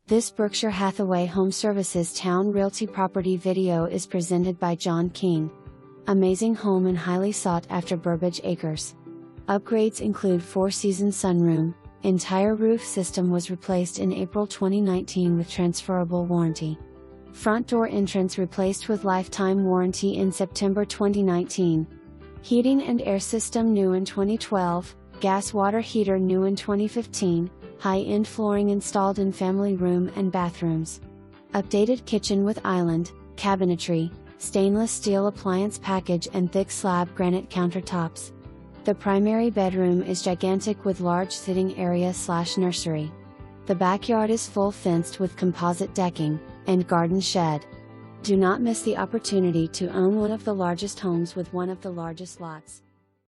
This Berkshire Hathaway HomeServices Towne Realty property video is presented by John King. Amazing home in highly sought after Burbage Acres. Upgrades include 4-season sunroom. Entire roof system was replaced in April 2019 with transferrable warranty. Front door entrance replaced with lifetime warranty in September 2019. Heating and air system new in 2012, gas water heater new in 2015, high-end flooring installed in family room and bathrooms. Updated kitchen with island, cabinetry, stainless steel appliance package and thick slab granite countertops. The primary bedroom is gigantic with large sitting area/nursery. The backyard is full fenced with composite decking and garden shed. Do not miss the opportunity to own one of the largest homes with one of the largest lots.